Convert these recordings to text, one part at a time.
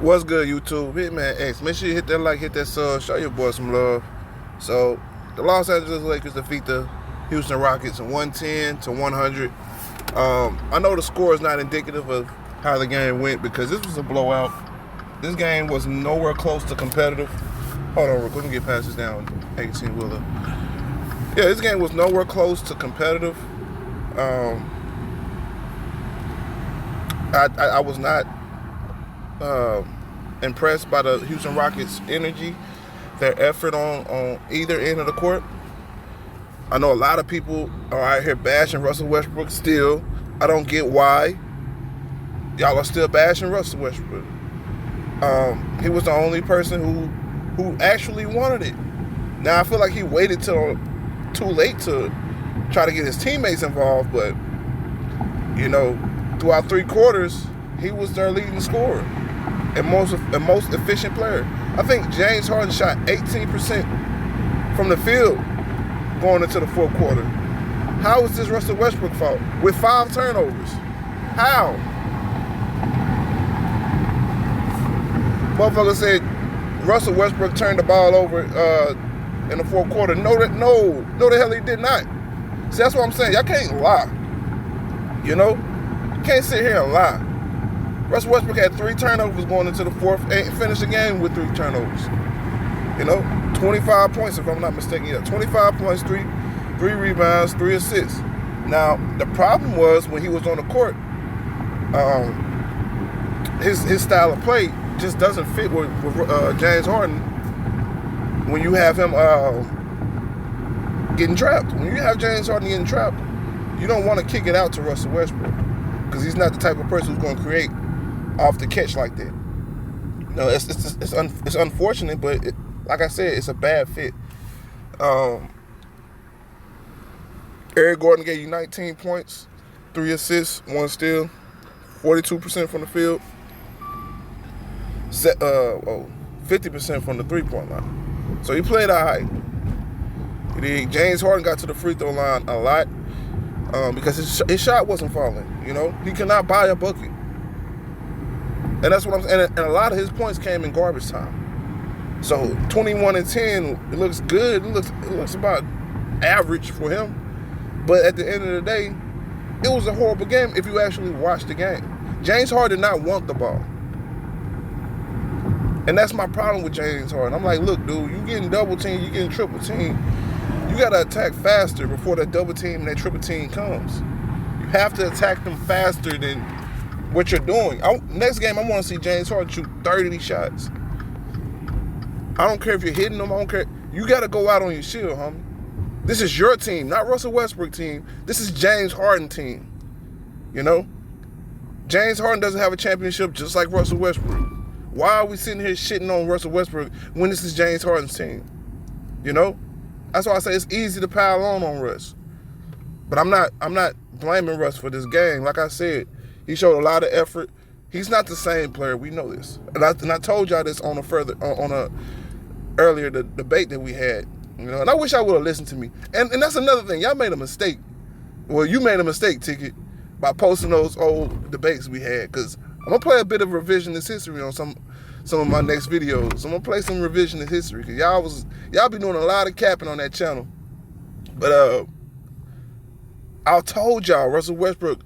What's good, YouTube? Hitman X. Make sure you hit that like, hit that sub, show your boy some love. So, the Los Angeles Lakers defeat the Houston Rockets 110 to 100. I know the score is not indicative of how the game went because this was a blowout. This game was nowhere close to competitive. Hold on, real quick. Let me get past this down. 18-wheeler. Yeah, this game was nowhere close to competitive. I was not impressed by the Houston Rockets' energy, their effort on either end of the court. I know a lot of people are out here bashing Russell Westbrook still. I don't get why y'all are still bashing Russell Westbrook. He was the only person who actually wanted it. Now I feel like he waited till too late to try to get his teammates involved, but throughout 3 quarters, he was their leading scorer and most efficient player. I think James Harden shot 18% from the field going into the 4th quarter. How is this Russell Westbrook fault with 5 turnovers? How? Motherfucker said Russell Westbrook turned the ball over in the 4th quarter. No, the hell he did not. See, that's what I'm saying. Y'all can't lie. You can't sit here and lie. Russell Westbrook had 3 turnovers going into the 4th and finished the game with 3 turnovers. 25 points if I'm not mistaken. Yeah, 25 points, 3 rebounds, 3 assists. Now, the problem was when he was on the court, his style of play just doesn't fit with James Harden when you have him getting trapped. When you have James Harden getting trapped, you don't want to kick it out to Russell Westbrook because he's not the type of person who's going to create off the catch like that. It's unfortunate, but like I said, it's a bad fit. Eric Gordon gave you 19 points, 3 assists, 1 steal, 42% from the field, 50% from the 3-point line. So he played all right. James Harden got to the free throw line a lot because his shot wasn't falling. He could not buy a bucket. And that's what I'm saying. And a lot of his points came in garbage time. So 21 and 10, it looks good. It looks about average for him. But at the end of the day, it was a horrible game if you actually watched the game. James Harden did not want the ball. And that's my problem with James Harden. I'm like, look, dude, you getting double team, you getting triple team. You got to attack faster before that double team and that triple team comes. You have to attack them faster than what you're doing. Next game, I want to see James Harden shoot 30 shots. I don't care if you're hitting them. I don't care. You got to go out on your shield, homie. This is your team, not Russell Westbrook team. This is James Harden team. James Harden doesn't have a championship just like Russell Westbrook. Why are we sitting here shitting on Russell Westbrook when this is James Harden's team? That's why I say it's easy to pile on Russ. But I'm not blaming Russ for this game. Like I said, he showed a lot of effort. He's not the same player. We know this. And I told y'all this on a earlier the debate that we had. And I wish I would have listened to me. And that's another thing. Y'all made a mistake. Well, you made a mistake, Ticket, by posting those old debates we had. Because I'm going to play a bit of revisionist history on some of my next videos. I'm going to play some revisionist history. Because y'all be doing a lot of capping on that channel. But I told y'all Russell Westbrook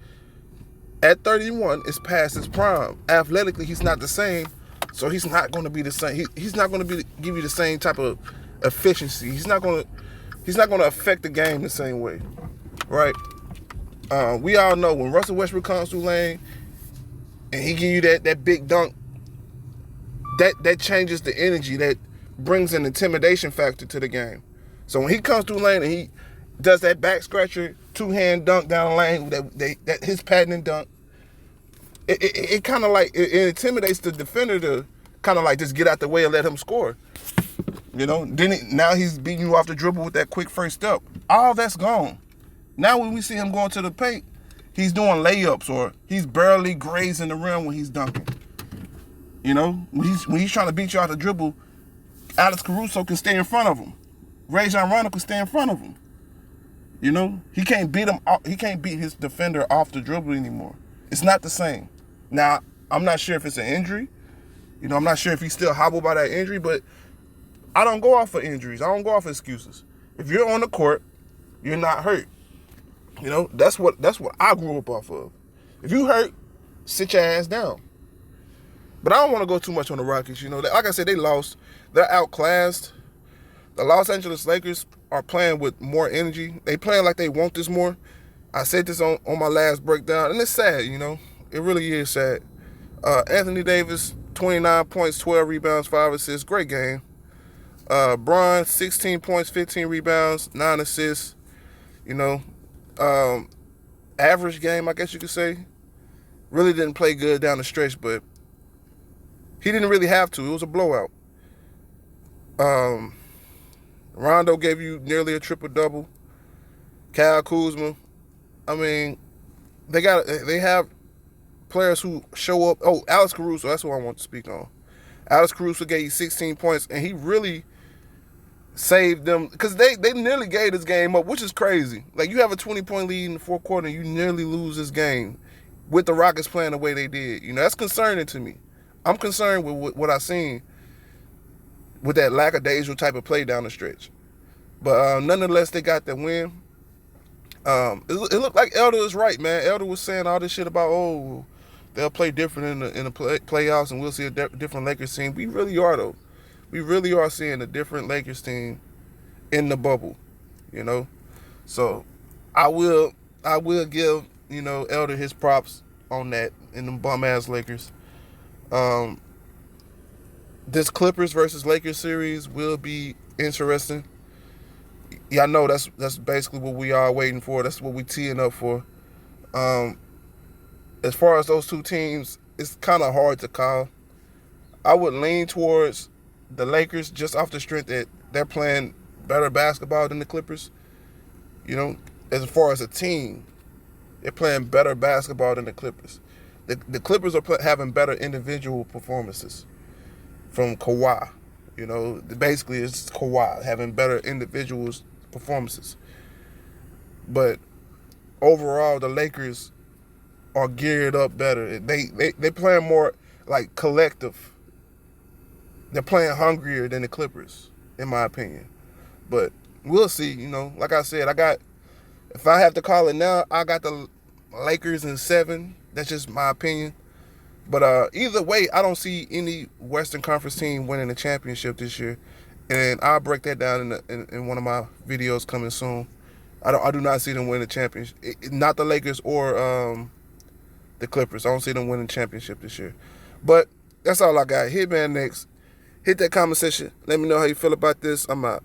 at 31 is past his prime. Athletically, he's not the same. So he's not going to be the same. He's not going to give you the same type of efficiency. He's not going to affect the game the same way, right? We all know when Russell Westbrook comes through lane and he give you that big dunk, that changes the energy, that brings an intimidation factor to the game. So when he comes through lane and he does that back scratcher 2-hand dunk down the lane, that his patented dunk, it kind of like it intimidates the defender to kind of like just get out the way and let him score. Now he's beating you off the dribble with that quick first step. All that's gone. Now when we see him going to the paint, he's doing layups or he's barely grazing the rim when he's dunking. When he's trying to beat you out the dribble, Alex Caruso can stay in front of him. Rajon Rondo can stay in front of him. He can't beat him. He can't beat his defender off the dribble anymore. It's not the same. Now I'm not sure if it's an injury. You know, I'm not sure if he's still hobbled by that injury, but I don't go off of injuries. I don't go off of excuses. If you're on the court, you're not hurt. You know, that's what I grew up off of. If you hurt, sit your ass down. But I don't want to go too much on the Rockets. You know, like I said, they lost. They're outclassed. The Los Angeles Lakers are playing with more energy. They playing like they want this more. I said this on my last breakdown, and it's sad, you know. It really is sad. Anthony Davis, 29 points, 12 rebounds, 5 assists. Great game. Bron, 16 points, 15 rebounds, 9 assists. You know, average game, I guess you could say. Really didn't play good down the stretch, but he didn't really have to. It was a blowout. Rondo gave you nearly a triple-double. Kyle Kuzma. I mean, they have players who show up. Oh, Alex Caruso, that's what I want to speak on. Alex Caruso gave you 16 points, and he really saved them because they nearly gave this game up, which is crazy. Like, you have a 20-point lead in the fourth quarter, and you nearly lose this game with the Rockets playing the way they did. You know, that's concerning to me. I'm concerned with what I've seen with that lackadaisical type of play down the stretch. But nonetheless, they got the win. It looked like Elder is right, man. Elder was saying all this shit about, oh, they'll play different in the playoffs and we'll see a different Lakers team. We really are, though. We really are seeing a different Lakers team in the bubble, you know. So I will give, you know, Elder his props on that in the bum-ass Lakers. This Clippers versus Lakers series will be interesting. Yeah, I know that's basically what we are waiting for. That's what we teeing up for. As far as those two teams, it's kind of hard to call. I would lean towards the Lakers just off the strength that they're playing better basketball than the Clippers. You know, as far as a team, they're playing better basketball than the Clippers. The Clippers are having better individual performances from Kawhi. You know, basically it's Kawhi having better individuals performances. But overall, the Lakers are geared up better. They playing more like collective. They're playing hungrier than the Clippers, in my opinion. But we'll see. You know, like I said, if I have to call it now, I got the Lakers in 7. That's just my opinion. But either way, I don't see any Western Conference team winning the championship this year, and I'll break that down in one of my videos coming soon. I do not see them winning the championship. Not the Lakers or the Clippers. I don't see them winning the championship this year. But that's all I got. Hitman next. Hit that comment section. Let me know how you feel about this. I'm out.